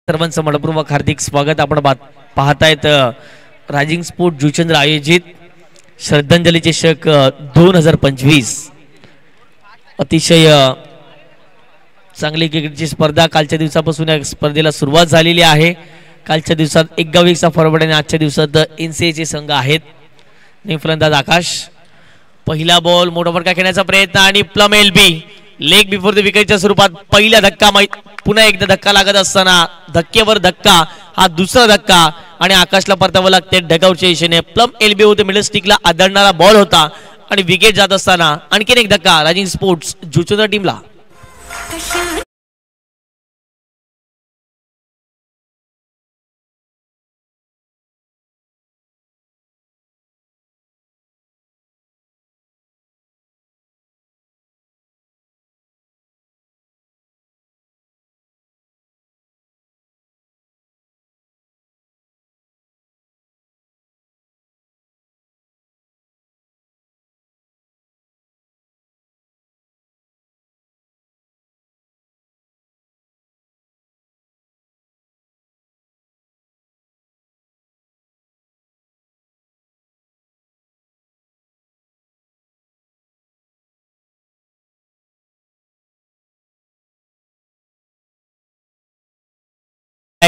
सर्वांचं मनपूर्वक हार्दिक स्वागत. आपण पाहतायत रायझिंग स्पोर्ट जुचंद्र आयोजित श्रद्धांजली चषक 2025. अतिशय चांगली क्रिकेटची स्पर्धा कालच्या दिवसापासून या स्पर्धेला सुरुवात झालेली आहे. कालच्या दिवसात एक गाव एकचा फॉरवर्ड आणि आजच्या दिवसात एनसीएचे संघ आहेत. फलंदाज आकाश. पहिला बॉल मोठा फटका खेळण्याचा प्रयत्न आणि plumb LB leg before the विकेटच्या स्वरूपात पहिला धक्का. पुन्हा एकदा धक्का लागत असताना धक्क्यावर धक्का हा दुसरा धक्का आणि आकाशला परतावं लागते डगआउटच्या दिशेने. प्लम एलबी होते मिडल स्टिकला आदळणारा बॉल होता आणि विकेट जात असताना आणखीन एक धक्का रायझिंग स्पोर्ट्स जुचंद्र टीमला.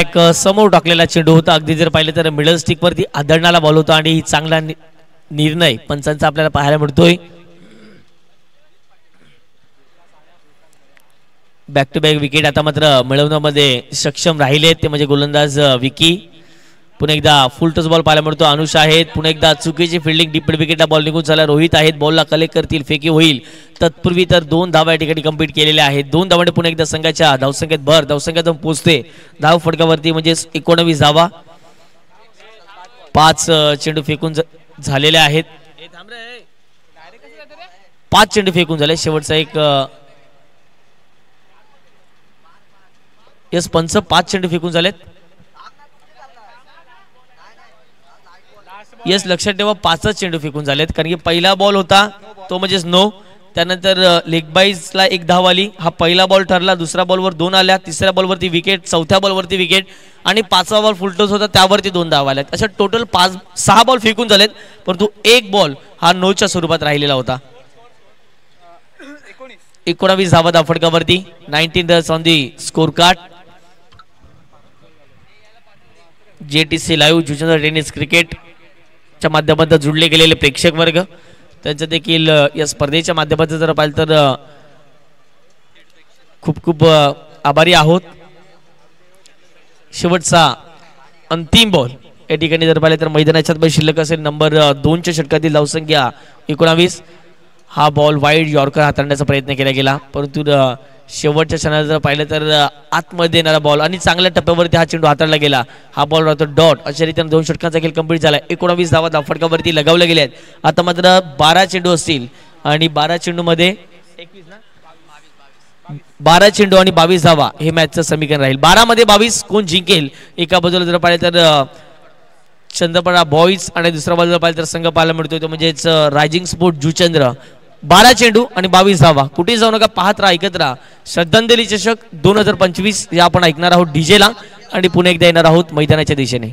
एक समोर टाकलेला चेंडू होता. अगदी जर पाहिलं तर मिडल स्टिक वरती आदळणारा बॉल होता आणि चांगला निर्णय पंचांचा आपल्याला पाहायला मिळतोय. बॅक टू बॅक विकेट आता मात्र मिळवण्यामध्ये सक्षम राहिले ते म्हणजे गोलंदाज विकी. पुन्हा एकदा फुल टच बॉल पाहायला मिळतो. अनुष आहेत. पुन्हा एकदा चुकीची फिल्डिंग डीप विकेटला बॉल निघून झाला. रोहित आहेत. बॉलला कलेक्ट करतील. फेकी होईल. तत्पूर्वी तर 2 धावा या ठिकाणी कंप्लीट केलेल्या आहेत. 2 धावांनी पुन्हा एकदा संघाच्या धावसंख्येत भर. धावसंख्येतून पोहोचते धाव फटकावरती म्हणजे 19 धावा. 5 चेंडू फेकून झालेले आहेत. 5 चेंडू फेकून झाले. शेवटचा एक यस पंच 5 चेंडू फेकून झालेत. यस लक्षात ठेवा 5च चेंडू फेकून झालेत कारण की पहिला बॉल होता तो म्हणजेच नो. त्यानंतर लेग बाईजला 1 धाव आली. हा पहिला बॉल ठरला. दुसऱ्या बॉलवर 2 आल्या. तिसऱ्या बॉलवरती विकेट. चौथ्या बॉलवरती विकेट आणि 5वा बॉल फुलटॉस होता त्यावरती 2 धाव आल्यात. अशा टोटल 6 बॉल फेकून झालेत परंतु 1 बॉल हा नोच्या स्वरूपात राहिलेला होता. 19 धावा धाव फटकावरती. 19 runs on the score card. JTC live Juchandra tennis cricket च्या माध्यमातून जुळले गेलेले प्रेक्षक वर्ग त्यांचं देखील या स्पर्धेच्या माध्यमातून जर पाहिलं तर खूप खूप आभारी आहोत. शेवटचा अंतिम बॉल या ठिकाणी जर पाहिलं तर मैदानाच्या शिल्लक असेल नंबर 2च्या षटकातील धावसंख्या 19. हा बॉल वाईड यॉर्कर हाताळण्याचा प्रयत्न केला गेला परंतु शेवटच्या क्षणाला जर पाहिलं तर आतमध्ये येणारा बॉल आणि चांगल्या टप्प्यावरती हा चेंडू हाताळला गेला. हा बॉल राहतो डॉट. अशा रीतीने 2 षटकांचा खेळ कंप्लीट झाला. 19 धावा धावफटकावरती लगावल्या गेल्या आहेत. आता मात्र 12 चेंडू असतील आणि 12 चेंडू मध्ये 12 चेंडू आणि 22 धावा हे मॅचचं समीकरण राहील. 12 मध्ये 22 कोण जिंकेल एका बाजूला जर पाहिलं तर चंद्रपडा बॉईज आणि दुसऱ्या बाजूला पाहिलं तर संघ पाहायला मिळतोय तो म्हणजेच रायझिंग स्पोर्ट जुचंद्र. 12 चेंडू आणि 22 धावा. कुठे जाऊ नका पाहत राहा ऐकत राहा. श्रद्धांजली चषक 2025 या आपण ऐकणार आहोत डीजेला आणि पुन्हा एकदा येणार आहोत मैदानाच्या दिशेने.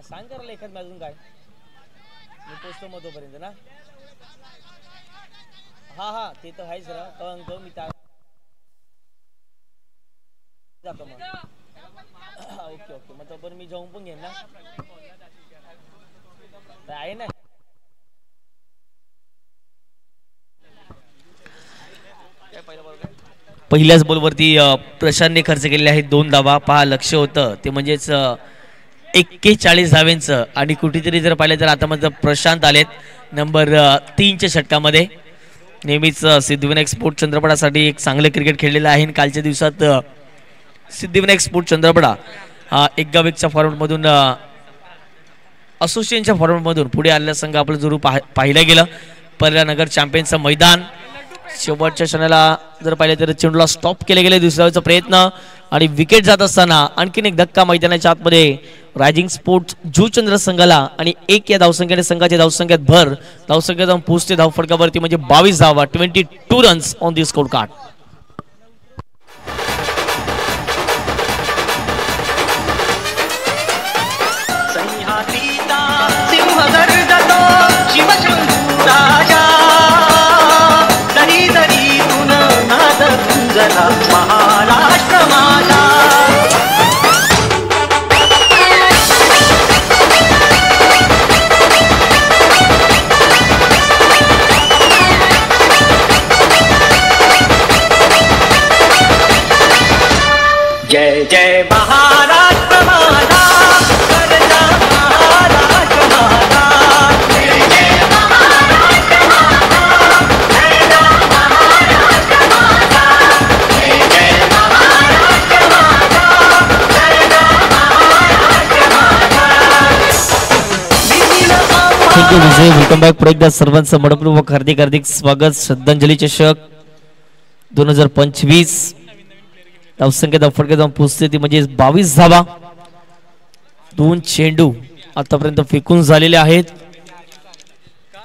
सांग करा लेखत अजून काय मी पोचतो मधोपर्यंत ना. हा ते तर आहेच रा अंक मी जातो मग. ओके मग तोपर्यंत मी जाऊन पण घेईन ना आहे ना. पहिल्याच बॉलवरती प्रशांतने खर्च केलेले आहेत 2 धावा. पहा लक्ष होतं ते म्हणजेच 41 धाव्यांचं आणि कुठेतरी जर पाहिलं तर आता मात्र प्रशांत आलेत नंबर 3च्या षटकामध्ये. नेहमीच सिद्धिविनायक स्पोर्ट चंद्रपडासाठी एक चांगले क्रिकेट खेळलेलं आहे. कालच्या दिवसात सिद्धिविनायक स्पोर्ट चंद्रपडा हा एक गावेकच्या फॉर्मॅटमधून असोसिएशनच्या फॉर्मॅटमधून पुढे आलेला संघ आपलं जरूर पाहिलं गेलं. पहिला नगर चॅम्पियनचं मैदान शेवटच्या क्षणाला जर पाहिलं तर चेंडूला स्टॉप केले गेले. दुसऱ्याचा प्रयत्न आणि विकेट जात असताना आणखीन एक धक्का मैदानाच्या आतमध्ये रायझिंग स्पोर्ट्स जुचंद्र संघाला आणि 1 या धावसंख्येने संघाच्या धावसंख्येत भर. धावसंख्येत जाऊन पोहोचते धाव फटकावरती म्हणजे 22 धावा. 22 runs on the score card. Maharashtra माझा जय महाराष्ट्र माझा गरजा महाराष्ट्र माझा जय जय महाराष्ट्र माझा गरजा महाराष्ट्र माझा जय जय महाराष्ट्र माझा गरजा महाराष्ट्र माझा थँक्यू विजय. Welcome back. पुढे एकदा सर्वांचं मनपूर्वक हार्दिक हार्दिक स्वागत. श्रद्धांजली चषक 2025 धावसंख्या धावफटके जाऊन पोहोचते ती म्हणजे 22 धावा. 2 चेंडू आतापर्यंत फेकून झालेले आहेत.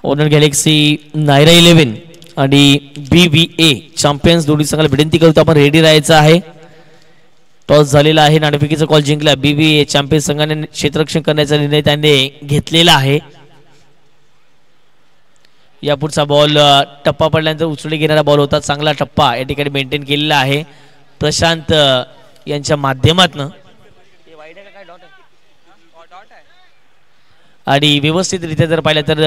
ओनर गॅलेक्सी नायरा 11 आणि BVA चॅम्पियन्स दोन्ही संघाला विनंती करतो आपण रेडी राहायचं आहे. टॉस झालेला आहे. नाणेफेकीचा कॉल जिंकला. BVA चॅम्पियन्स संघाने क्षेत्ररक्षण करण्याचा निर्णय त्याने घेतलेला आहे. या पुढचा बॉल टप्पा पडल्यानंतर उचलून घेणारा बॉल होता. चांगला टप्पा या ठिकाणी मेंटेन केलेला आहे प्रशांत यांच्या माध्यमातून. आणि व्यवस्थितरित्या जर पाहिलं तर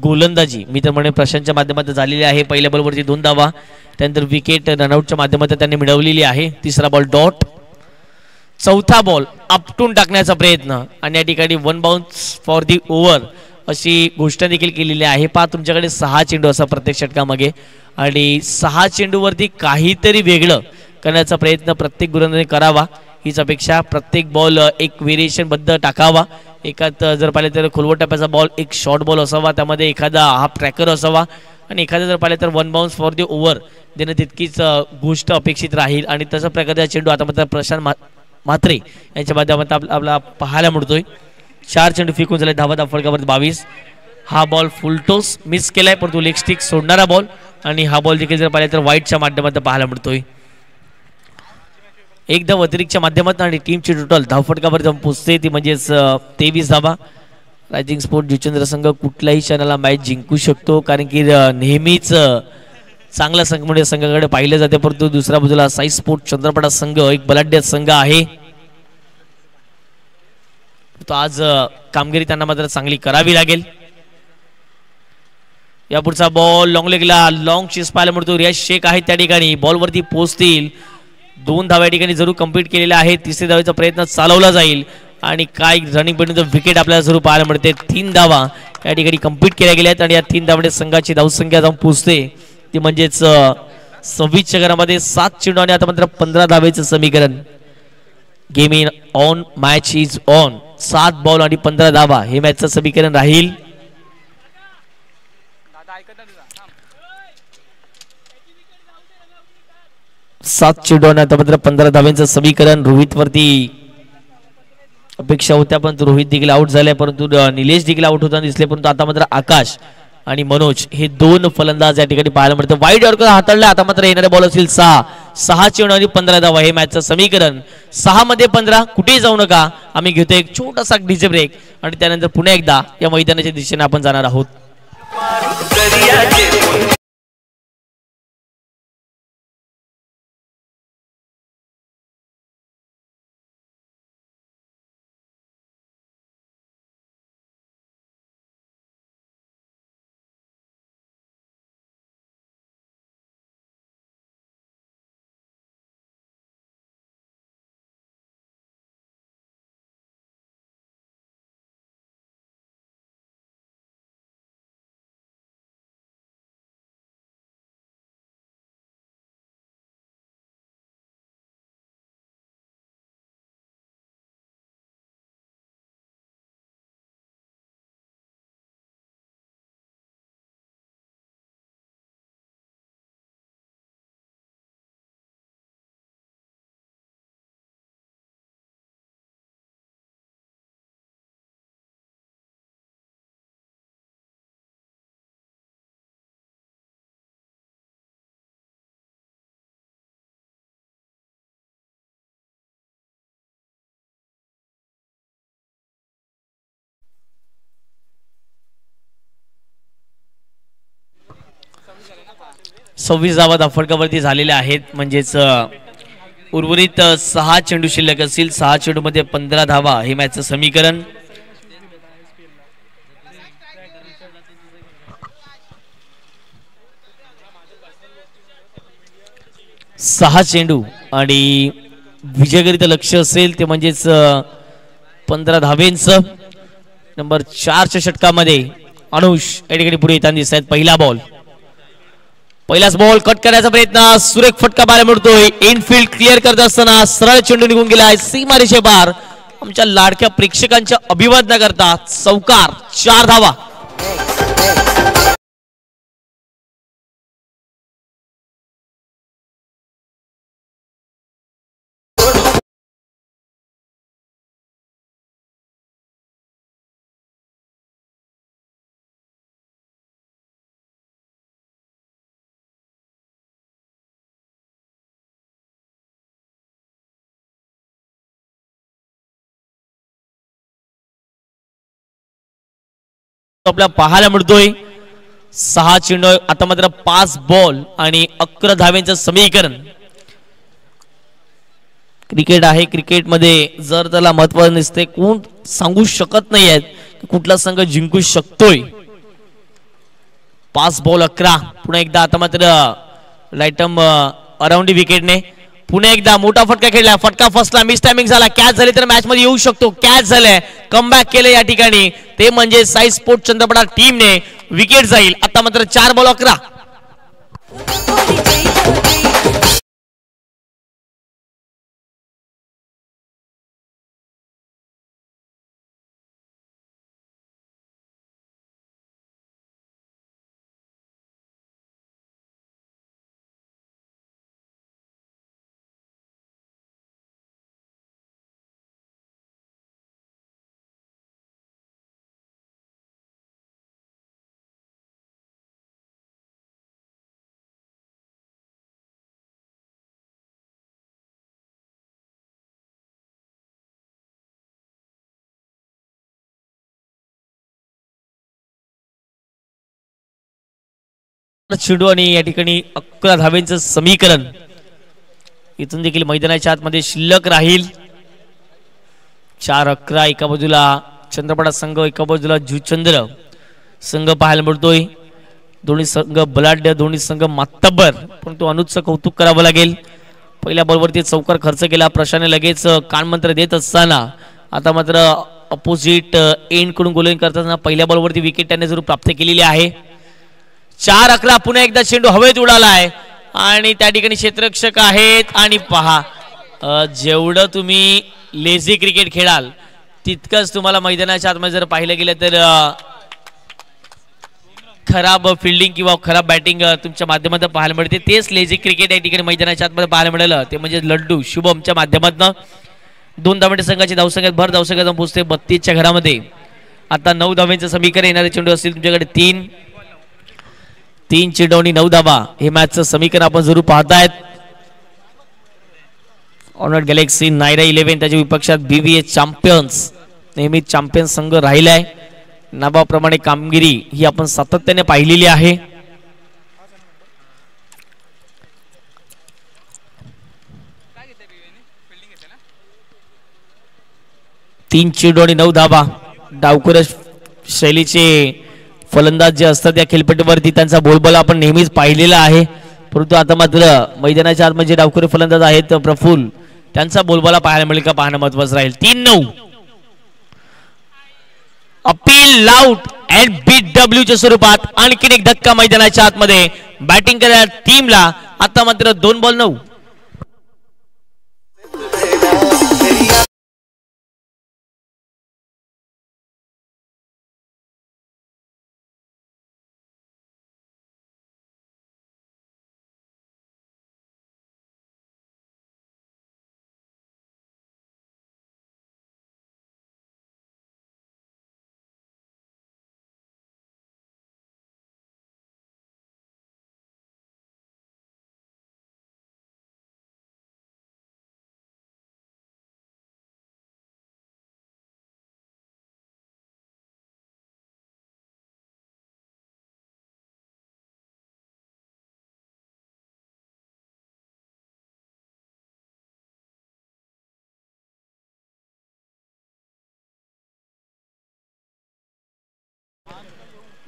गोलंदाजी मी तर म्हणेन प्रशांतच्या माध्यमातून झालेली आहे. पहिल्या बॉलवरती 2 धावा. त्यानंतर विकेट रनआउटच्या माध्यमातून त्यांनी मिळवलेली आहे. तिसरा बॉल डॉट. चौथा बॉल आपटून टाकण्याचा प्रयत्न आणि या ठिकाणी 1 बाउन्स फॉर दी ओव्हर अशी घोषणा देखील केलेली आहे. पहा तुमच्याकडे 6 चेंडू असा प्रत्येक षटकामागे आणि 6 चेंडूवरती काहीतरी वेगळं करण्याचा प्रयत्न प्रत्येक गोलंदाजाने करावा हीच अपेक्षा. प्रत्येक बॉल एक व्हेरिएशन बद्द टाकावा. एकात जर पाहिलं तर खोलवट टप्प्याचा बॉल एक शॉर्ट बॉल असावा. त्यामध्ये एखादा हाफ ट्रॅकर असावा आणि एखादा जर पाहिलं तर 1 बाउन्स फॉर दी ओव्हर देणं तितकीच गोष्ट अपेक्षित राहील. आणि तशा प्रकारचा चेंडू आता मात्र प्रशांत म्हात्रे यांच्या माध्यमातून आपल्याला पाहायला मिळतोय. 4 चेंडू फेकून झाले. धावा धावफटकावर 22. हा बॉल फुलटोस मिस केलाय परंतु लेग स्टिक सोडणारा बॉल आणि हा बॉल देखील जर पाहिलं तर वाईटच्या माध्यमातून पाहायला मिळतोय. एकदा अतिरिक्तच्या माध्यमातून आणि टीमची टोटल धावफटकावर जाऊन पोचते ती म्हणजेच 23 धावा. रायझिंग स्पोर्ट जुचंद्र संघ कुठल्याही क्षणाला मॅच जिंकू शकतो कारण की नेहमीच चांगला संघ म्हणजे संघाकडे पाहिलं जाते परंतु दुसऱ्या बाजूला साई स्पोर्ट चंद्रपडा संघ एक बलाढ्य संघ आहे. तो आज कामगिरी त्यांना मात्र चांगली करावी लागेल. या पुढचा बॉल लॉंग लेगला लॉंग चेस पाहायला मिळतो. रियाज शेख आहे त्या ठिकाणी बॉलवरती पोहोचतील. 2 धावा या ठिकाणी जरूर कंप्लीट केलेला आहे. 3ऱ्या धावेचा प्रयत्न चालवला जाईल आणि काय रनिंग पर्यंत विकेट आपल्याला जरूर पाहायला मिळते. 3 धावा या ठिकाणी कंप्लीट केल्या गेल्या आहेत आणि या 3 धावांमध्ये संघाची धावसंख्या जाऊन पोहोचते ती म्हणजेच 26 चेंडूमध्ये 7 चेंडू आणि आता मात्र 15 धावेचं समीकरण. Game in on match is on. 7 ball आणि 15 धावा हे मॅचचं समीकरण राहील. सात चेंडू आणि आता मात्र 15 धाव्यांचं समीकरण. रोहित वरती अपेक्षा होत्या परंतु रोहित देखील आउट झाले परंतु निलेश देखील आउट होताना दिसले परंतु आता मात्र आकाश आणि मनोज हे 2 फलंदाज या ठिकाणी पाहायला मिळतं. वाईड ऑर्कर हाताळला. आता मात्र येणारे बॉल असतील 6 चेंडू आणि 15 धावा हे मॅचचं समीकरण. 6 मध्ये 15 कुठेही जाऊ नका. आम्ही घेतो एक छोटासा डीजे ब्रेक आणि त्यानंतर पुन्हा एकदा या मैदानाच्या दिशेने आपण जाणार आहोत. सव्वीस धावा धावफटकावरती झालेल्या आहेत म्हणजेच उर्वरित 6 चेंडू शिल्लक असतील. 6 चेंडू मध्ये 15 धावा हे मॅचचं समीकरण. सहा चेंडू आणि विजयगरीचं लक्ष असेल ते म्हणजेच 15 धावेंचं. नंबर 4च्या षटकामध्ये अनुष या ठिकाणी पुढे येताना दिसत आहेत. पहिलाच बॉल कट करण्याचा प्रयत्न, सुरेख फटका बाहेर मिळतोय. इनफिल्ड क्लिअर करत असताना सरळ चेंडू निघून गेलाय सीमारेषे बार. आमच्या लाडक्या प्रेक्षकांच्या अभिवादना करता चौकार, 4 धावा. आपल्याला पाहायला मिळतोय 6 चेंडू आता मात्र 5 बॉल आणि 11 धावेंचं समीकरण. क्रिकेट आहे, क्रिकेटमध्ये जर त्याला महत्व नसते कोण सांगू शकत नाही आहेत की कुठला संघ जिंकू शकतोय. 5 बॉल 11. पुन्हा एकदा आता मात्र लाईटम अराउंड विकेटने पुन्हा एकदा मोठा फटका खेळला. फटका फसला, मिस टायमिंग झाला, कॅच झाली तर मॅच मध्ये येऊ शकतो. कॅच झालंय, कमबॅक केलं या ठिकाणी ते म्हणजे साई स्पोर्ट चंद्रपडा टीमने. विकेट जाईल. आता मात्र 4 बॉल 11. चेंडू आणि या ठिकाणी 11 धावेंचं समीकरण. इथून देखील मैदानाच्या आतमध्ये शिल्लक राहील. 4-11. एका बाजूला चंद्रपडा संघ, एका बाजूला जुचंद्र संघ पाहायला मिळतोय. दोन्ही संघ बलाढ्य, दोन्ही संघ मातब्बर, पण तो अनुजचं कौतुक करावं लागेल. पहिल्या बॉलवरती चौकार खर्च केला प्रशाने, लगेच कानमंत्र देत असताना आता मात्र अपोजिट एंड कडून गोलिंग करताना पहिल्या बॉलवरती विकेट त्याने जरूर प्राप्त केलेली आहे. 4-11. पुन्हा एकदा चेंडू हवेत उडालाय आणि त्या ठिकाणी क्षेत्ररक्षक आहेत. आणि पहा, जेवढं तुम्ही लेझी क्रिकेट खेळाल तितकंच तुम्हाला मैदानाच्या आतमध्ये जर पाहिलं गेलं तर खराब फिल्डिंग किंवा खराब बॅटिंग तुमच्या माध्यमातून पाहायला मिळते. तेच लेझी क्रिकेट या ठिकाणी मैदानाच्या आतमध्ये पाहायला मिळालं ते म्हणजे लड्डू शुभमच्या माध्यमातून. 2 धावंडे संघाची धावसंख्येत भर धावसंख्येत पोहोचते 32च्या घरामध्ये. आता 9 धावेंचं समीकरण. येणारे चेंडू असतील तुमच्याकडे 3 चेंडू आणि 9 धावा. हे मॅचचं समीकरण आपण जरूर पाहतायत. ऑनवर्ड गॅलेक्सी, नायरा 11 त्याच्या विपक्षात BVA चॅम्पियन्स. नेहमी चॅम्पियन्स संघ राहिलाय. नावाप्रमाणे कामगिरी ही आपण सातत्याने पाहिलेली आहे. तीन चेंडू आणि 9 धावा. डावखुऱ्या शैलीचे फलंदाज जे असतात या खेळपट्टीवरती त्यांचा बोलबाला आपण नेहमीच पाहिलेला आहे. परंतु आता मात्र मैदानाच्या आत म्हणजे डावखुरे फलंदाज आहेत प्रफुल्ल, त्यांचा बोलबाला पाहायला मिळेल का पाहणं महत्वाचं राहील. 3-9. अपील लाऊट अँड BW च्या स्वरूपात आणखीन एक धक्का मैदानाच्या आतमध्ये बॅटिंग करणाऱ्या टीमला. आता मात्र 2 बॉल 9.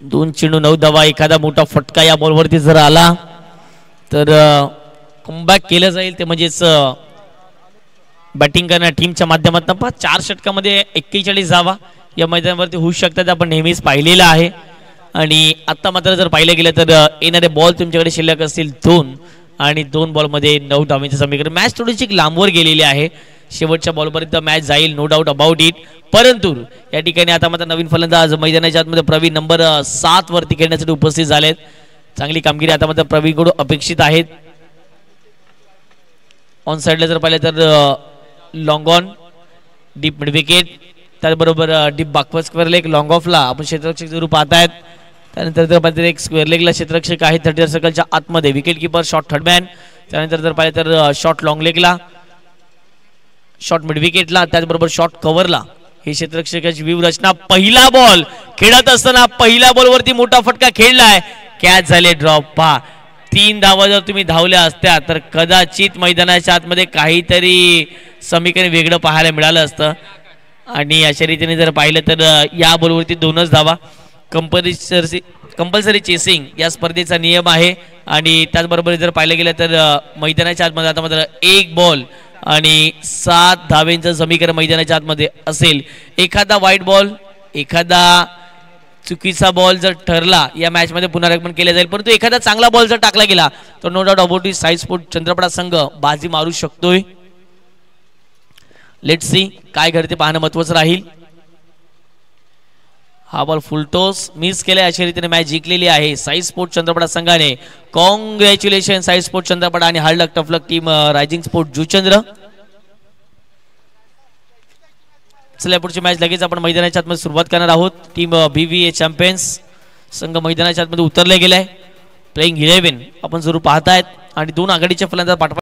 दोन चेंडू 9 धावा. एखादा मोठा फटका या बॉलवरती जर आला तर कमबॅक केलं जाईल ते म्हणजेच बॅटिंग करणाऱ्या टीमच्या माध्यमातून. 4 षटकामध्ये 41 धावा या मैदानावरती होऊ शकतात, आपण नेहमीच पाहिलेलं आहे. आणि आत्ता मात्र जर पाहिलं गेलं तर येणारे बॉल तुमच्याकडे शिल्लक असतील 2 आणि 2 बॉलमध्ये 9 धावांचे समीकरण. मॅच थोडीशी लांबवर गेलेली आहे, शेवटच्या बॉलपर्यंत मॅच जाईल, नो डाऊट अबाउट इट. परंतु या ठिकाणी आता मात्र नवीन फलंदाज मैदानाच्या आतमध्ये प्रवीण नंबर 7 वरती खेळण्यासाठी उपस्थित झालेत. चांगली कामगिरी आता मात्र प्रवीणकडून अपेक्षित आहेत. ऑन साईडला जर पाहिलं तर long on, deep mid wicket, त्याचबरोबर डीप बाकवर्ड स्क्वेअर लेग, लॉंग ऑफला आपण क्षेत्ररक्षक जरूर पाहत आहेत. त्यानंतर जर पाहिलं तर एक स्क्वेअर लेगला क्षेत्ररक्षक आहे 30 सर्कलच्या आतमध्ये, विकेट किपर, शॉर्ट थर्डमॅन. त्यानंतर जर पाहिलं तर शॉर्ट लॉंग लेगला, शॉर्ट मिड विकेटला, त्याचबरोबर शॉर्ट कव्हरला ही क्षेत्ररक्षकाची व्यूहरचना. पहिला बॉल खेळत असताना पहिल्या बॉलवरती मोठा फटका खेळलाय, कॅच झाले, ड्रॉप. पहा 3 धावा जर तुम्ही धावल्या असत्या तर कदाचित मैदानाच्या आतमध्ये काहीतरी समीकरण वेगळं पाहायला मिळालं असतं. आणि अशा रीतीने जर पाहिलं तर या बॉलवरती 2च धावा. कंपल्सरी चेसिंग या स्पर्धेचा नियम आहे. आणि त्याचबरोबर जर पाहिलं गेलं तर मैदानाच्या आतमध्ये आता मात्र 1 बॉल आणि 7 धावेंचं समीकरण मैदानाच्या आतमध्ये असेल. एखादा वाईट बॉल, एखादा चुकीचा बॉल जर ठरला या मॅचमध्ये पुनरागमन केलं जाईल. परंतु एखादा चांगला बॉल जर टाकला गेला तर no doubt about it Sai sport Chandrapada संघ बाजी मारू शकतोय. लेट्स सी काय घडते पाहणं महत्वाचं राहील. हा बॉल फुलटॉस मिस केलाय, अशा रीतीने मॅच जिंकलेली आहे साई स्पोर्ट चंद्रपडा संघाने. कॉंग्रॅच्युलेशन साई स्पोर्ट चंद्रपडा आणि हार्ड लक टफ लक टीम रायझिंग स्पोर्ट जुचंद्र. चला पुढची मॅच लगेच आपण मैदानाच्या आतमध्ये सुरुवात करणार आहोत. टीम BVA चॅम्पियन्स संघ मैदानाच्या आतमध्ये उतरले गेलाय. प्लेइंग 11 आपण जरूर पाहतायत आणि 2 आघाडीच्या फलंदाज पाठवा